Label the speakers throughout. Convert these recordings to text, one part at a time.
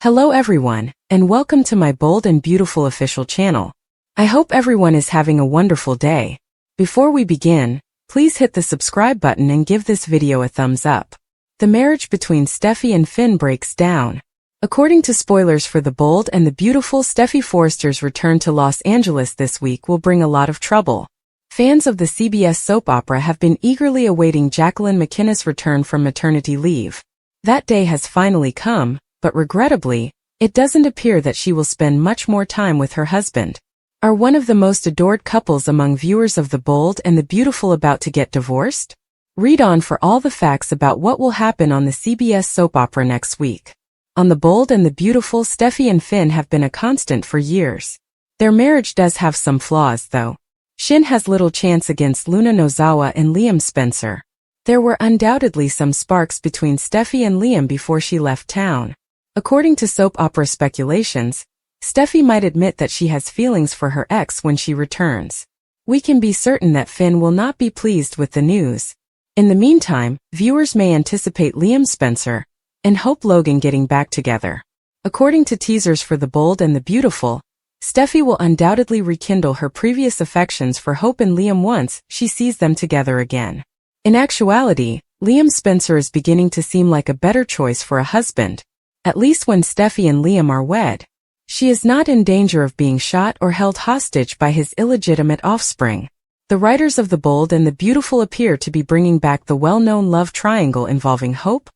Speaker 1: Hello everyone, and welcome to my bold and beautiful official channel. I hope everyone is having a wonderful day. Before we begin, please hit the subscribe button and give this video a thumbs up. The marriage between Steffy and Finn breaks down. According to spoilers for the bold and the beautiful, Steffy Forrester's return to Los Angeles this week will bring a lot of trouble. Fans of the CBS soap opera have been eagerly awaiting Jacqueline McKenna's return from maternity leave. That day has finally come, but regrettably, it doesn't appear that she will spend much more time with her husband. Are one of the most adored couples among viewers of The Bold and the Beautiful about to get divorced? Read on for all the facts about what will happen on the CBS soap opera next week. On The Bold and the Beautiful, Steffy and Finn have been a constant for years. Their marriage does have some flaws, though. Shin has little chance against Luna Nozawa and Liam Spencer. There were undoubtedly some sparks between Steffy and Liam before she left town. According to soap opera speculations, Steffy might admit that she has feelings for her ex when she returns. We can be certain that Finn will not be pleased with the news. In the meantime, viewers may anticipate Liam Spencer and Hope Logan getting back together. According to teasers for The Bold and the Beautiful, Steffy will undoubtedly rekindle her previous affections for Hope and Liam once she sees them together again. In actuality, Liam Spencer is beginning to seem like a better choice for a husband. At least when Steffy and Liam are wed. She is not in danger of being shot or held hostage by his illegitimate offspring. The writers of The Bold and the Beautiful appear to be bringing back the well-known love triangle involving Hope,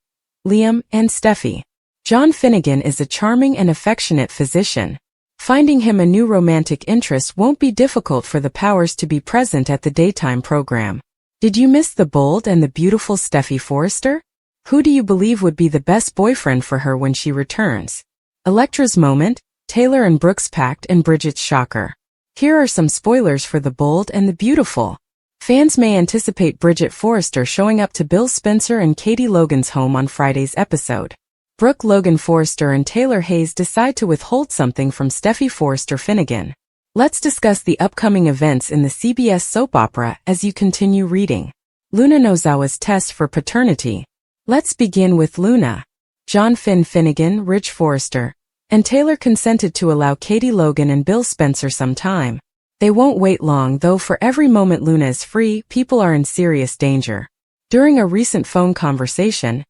Speaker 1: Liam, and Steffy. John Finnegan is a charming and affectionate physician. Finding him a new romantic interest won't be difficult for the Powers to be present at the daytime program. Did you miss The Bold and the Beautiful Steffy Forrester? Who do you believe would be the best boyfriend for her when she returns? Electra's moment, Taylor and Brooke's pact, and Bridget's shocker. Here are some spoilers for The Bold and the Beautiful. Fans may anticipate Bridget Forrester showing up to Bill Spencer and Katie Logan's home on Friday's episode. Brooke Logan Forrester and Taylor Hayes decide to withhold something from Steffy Forrester Finnegan. Let's discuss the upcoming events in the CBS soap opera as you continue reading. Luna Nozawa's test for paternity. Let's begin with Luna. John Finnegan, Rich Forrester, and Taylor consented to allow Katie Logan and Bill Spencer some time. They won't wait long, though. For every moment Luna is free, people are in serious danger. During a recent phone conversation,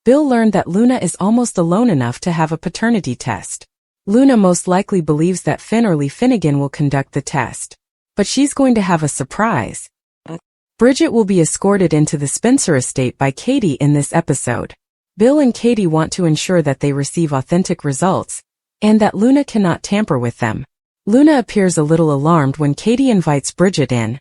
Speaker 1: Bill learned that Luna is almost alone enough to have a paternity test. Luna most likely believes that Finn or Lee Finnegan will conduct the test. But she's going to have a surprise. Bridget will be escorted into the Spencer estate by Katie in this episode. Bill and Katie want to ensure that they receive authentic results, and that Luna cannot tamper with them. Luna appears a little alarmed when Katie invites Bridget in,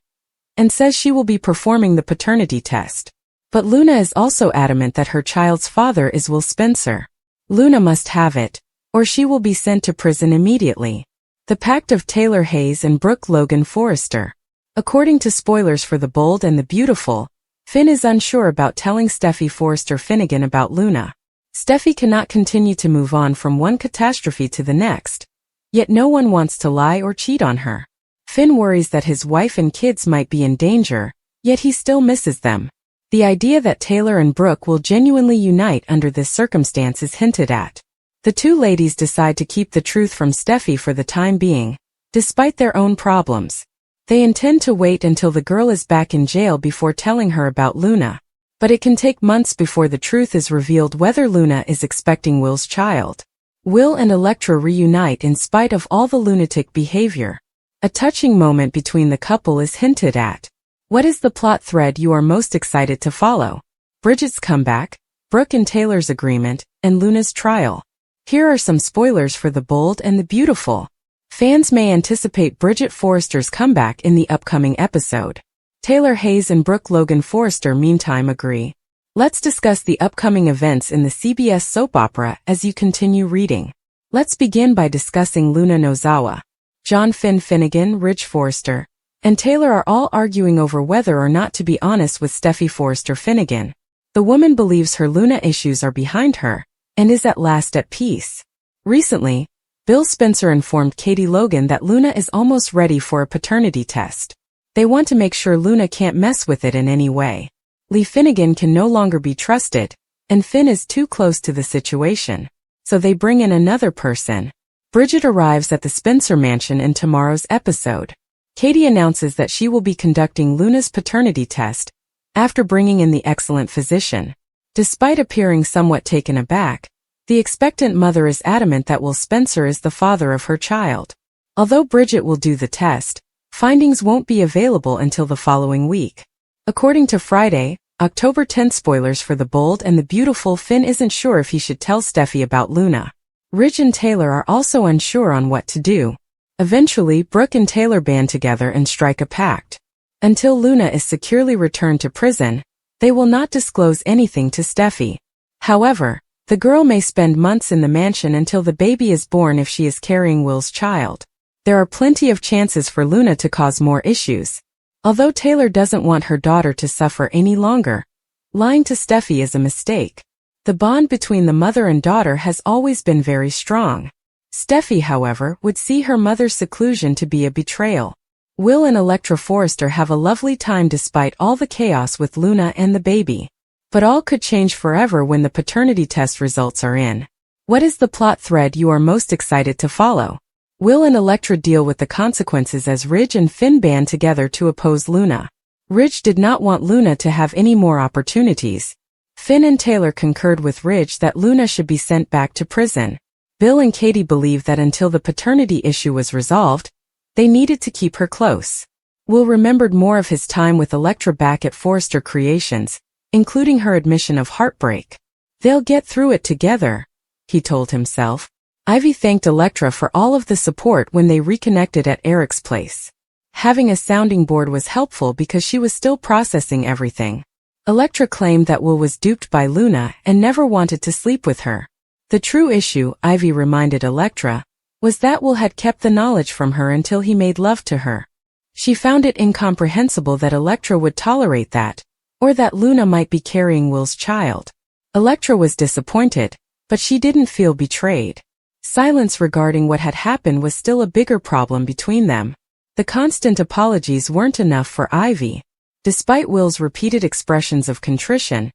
Speaker 1: and says she will be performing the paternity test. But Luna is also adamant that her child's father is Will Spencer. Luna must have it, or she will be sent to prison immediately. The pact of Taylor Hayes and Brooke Logan Forrester. According to spoilers for The Bold and the Beautiful, Finn is unsure about telling Steffy Forrester Finnegan about Luna. Steffy cannot continue to move on from one catastrophe to the next, yet no one wants to lie or cheat on her. Finn worries that his wife and kids might be in danger, yet he still misses them. The idea that Taylor and Brooke will genuinely unite under this circumstance is hinted at. The two ladies decide to keep the truth from Steffy for the time being, despite their own problems. They intend to wait until the girl is back in jail before telling her about Luna. But it can take months before the truth is revealed whether Luna is expecting Will's child. Will and Electra reunite in spite of all the lunatic behavior. A touching moment between the couple is hinted at. What is the plot thread you are most excited to follow? Bridget's comeback, Brooke and Taylor's agreement, and Luna's trial. Here are some spoilers for The Bold and the Beautiful. Fans may anticipate Bridget Forrester's comeback in the upcoming episode. Taylor Hayes and Brooke Logan Forrester meantime agree. Let's discuss the upcoming events in the CBS soap opera as you continue reading. Let's begin by discussing Luna Nozawa. John Finnegan, Rich Forrester, and Taylor are all arguing over whether or not to be honest with Steffy Forrester Finnegan. The woman believes her Luna issues are behind her, and is at last at peace. Recently, Bill Spencer informed Katie Logan that Luna is almost ready for a paternity test. They want to make sure Luna can't mess with it in any way. Lee Finnegan can no longer be trusted, and Finn is too close to the situation. so they bring in another person. Bridget arrives at the Spencer mansion in tomorrow's episode. Katie announces that she will be conducting Luna's paternity test, after bringing in the excellent physician. Despite appearing somewhat taken aback, the expectant mother is adamant that Will Spencer is the father of her child. Although Bridget will do the test, findings won't be available until the following week. According to Friday, October 10th, spoilers for The Bold and the Beautiful, Finn isn't sure if he should tell Steffy about Luna. Ridge and Taylor are also unsure on what to do. Eventually, Brooke and Taylor band together and strike a pact. Until Luna is securely returned to prison, they will not disclose anything to Steffy. However, the girl may spend months in the mansion until the baby is born if she is carrying Will's child. There are plenty of chances for Luna to cause more issues. Although Taylor doesn't want her daughter to suffer any longer, lying to Steffy is a mistake. The bond between the mother and daughter has always been very strong. Steffy, however, would see her mother's seclusion to be a betrayal. Will and Electra Forrester have a lovely time despite all the chaos with Luna and the baby. But all could change forever when the paternity test results are in. What is the plot thread you are most excited to follow? Will and Electra deal with the consequences as Ridge and Finn band together to oppose Luna. Ridge did not want Luna to have any more opportunities. Finn and Taylor concurred with Ridge that Luna should be sent back to prison. Bill and Katie believed that until the paternity issue was resolved, they needed to keep her close. Will remembered more of his time with Electra back at Forrester Creations, including her admission of heartbreak. They'll get through it together, he told himself. Ivy thanked Electra for all of the support when they reconnected at Eric's place. Having a sounding board was helpful because she was still processing everything. Electra claimed that Will was duped by Luna and never wanted to sleep with her. The true issue, Ivy reminded Electra, was that Will had kept the knowledge from her until he made love to her. She found it incomprehensible that Electra would tolerate that, or that Luna might be carrying Will's child. Electra was disappointed, but she didn't feel betrayed. Silence regarding what had happened was still a bigger problem between them. The constant apologies weren't enough for Ivy. Despite Will's repeated expressions of contrition,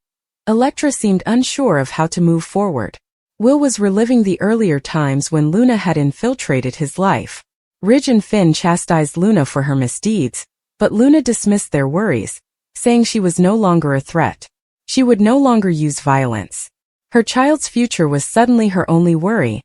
Speaker 1: Electra seemed unsure of how to move forward. Will was reliving the earlier times when Luna had infiltrated his life. Ridge and Finn chastised Luna for her misdeeds, but Luna dismissed their worries, saying she was no longer a threat. She would no longer use violence. Her child's future was suddenly her only worry,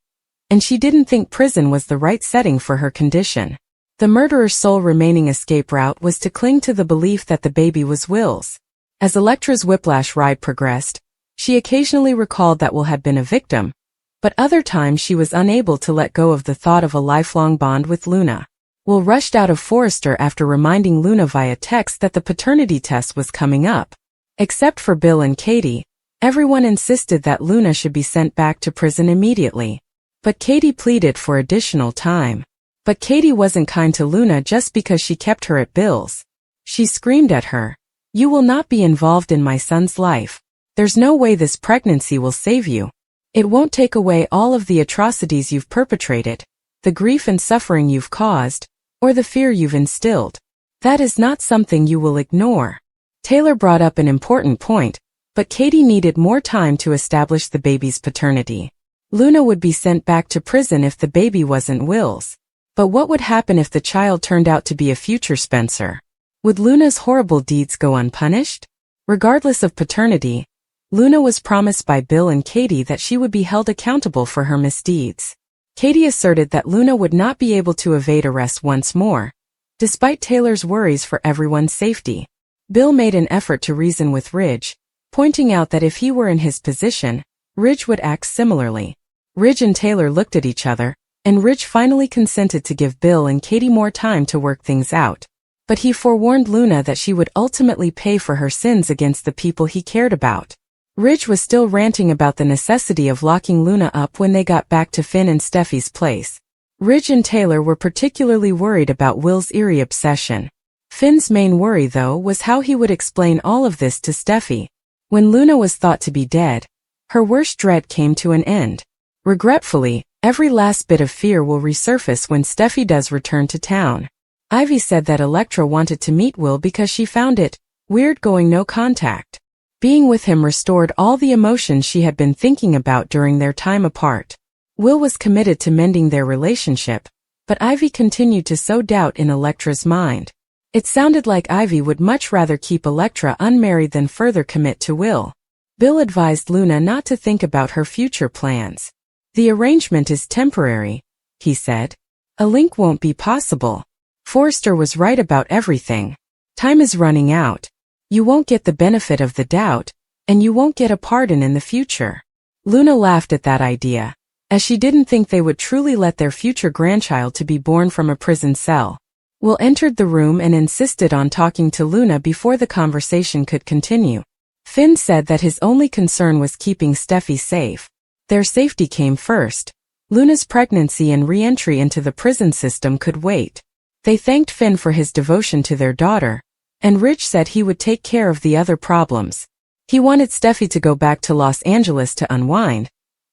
Speaker 1: and she didn't think prison was the right setting for her condition. The murderer's sole remaining escape route was to cling to the belief that the baby was Will's. As Electra's whiplash ride progressed, she occasionally recalled that Will had been a victim, but other times she was unable to let go of the thought of a lifelong bond with Luna. Will rushed out of Forrester after reminding Luna via text that the paternity test was coming up. Except for Bill and Katie, everyone insisted that Luna should be sent back to prison immediately. But Katie pleaded for additional time. But Katie wasn't kind to Luna just because she kept her at Bill's. She screamed at her, "You will not be involved in my son's life. There's no way this pregnancy will save you. It won't take away all of the atrocities you've perpetrated, the grief and suffering you've caused, or the fear you've instilled. That is not something you will ignore." Taylor brought up an important point, but Katie needed more time to establish the baby's paternity. Luna would be sent back to prison if the baby wasn't Will's. But what would happen if the child turned out to be a future Spencer? Would Luna's horrible deeds go unpunished? Regardless of paternity, Luna was promised by Bill and Katie that she would be held accountable for her misdeeds. Katie asserted that Luna would not be able to evade arrest once more, despite Taylor's worries for everyone's safety. Bill made an effort to reason with Ridge, pointing out that if he were in his position, Ridge would act similarly. Ridge and Taylor looked at each other, and Ridge finally consented to give Bill and Katie more time to work things out. But he forewarned Luna that she would ultimately pay for her sins against the people he cared about. Ridge was still ranting about the necessity of locking Luna up when they got back to Finn and Steffy's place. Ridge and Taylor were particularly worried about Will's eerie obsession. Finn's main worry, though, was how he would explain all of this to Steffy. When Luna was thought to be dead, her worst dread came to an end. Regretfully, every last bit of fear will resurface when Steffy does return to town. Ivy said that Electra wanted to meet Will because she found it weird going no contact. Being with him restored all the emotions she had been thinking about during their time apart. Will was committed to mending their relationship, but Ivy continued to sow doubt in Elektra's mind. It sounded like Ivy would much rather keep Elektra unmarried than further commit to Will. Bill advised Luna not to think about her future plans. The arrangement is temporary, he said. A link won't be possible. Forrester was right about everything. Time is running out. You won't get the benefit of the doubt, and you won't get a pardon in the future. Luna laughed at that idea, as she didn't think they would truly let their future grandchild to be born from a prison cell. Will entered the room and insisted on talking to Luna before the conversation could continue. Finn said that his only concern was keeping Steffy safe. Their safety came first. Luna's pregnancy and re-entry into the prison system could wait. They thanked Finn for his devotion to their daughter, and Rich said he would take care of the other problems. He wanted Steffy to go back to Los Angeles to unwind,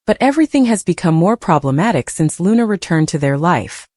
Speaker 1: but everything has become more problematic since Luna returned to their life.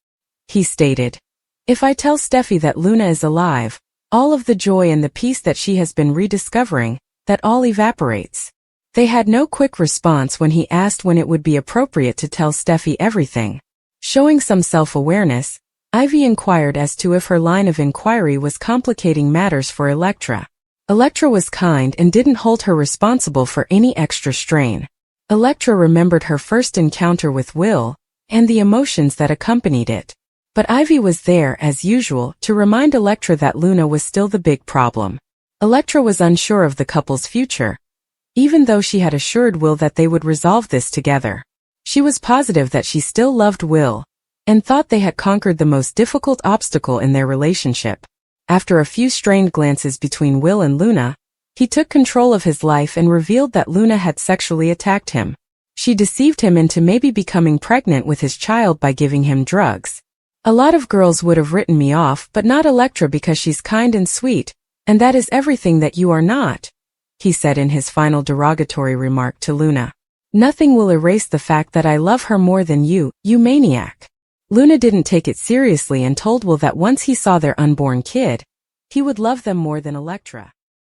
Speaker 1: He stated, "If I tell Steffy that Luna is alive, all of the joy and the peace that she has been rediscovering, that all evaporates." They had no quick response when he asked when it would be appropriate to tell Steffy everything. Showing some self-awareness, Ivy inquired as to if her line of inquiry was complicating matters for Elektra. Elektra was kind and didn't hold her responsible for any extra strain. Elektra remembered her first encounter with Will, and the emotions that accompanied it. But Ivy was there, as usual, to remind Elektra that Luna was still the big problem. Elektra was unsure of the couple's future, even though she had assured Will that they would resolve this together. She was positive that she still loved Will, and thought they had conquered the most difficult obstacle in their relationship. After a few strained glances between Will and Luna, he took control of his life and revealed that Luna had sexually attacked him. She deceived him into maybe becoming pregnant with his child by giving him drugs. "A lot of girls would have written me off, but not Elektra because she's kind and sweet, and that is everything that you are not," he said in his final derogatory remark to Luna. "Nothing will erase the fact that I love her more than you, you maniac." Luna didn't take it seriously and told Will that once he saw their unborn kid, he would love them more than Elektra.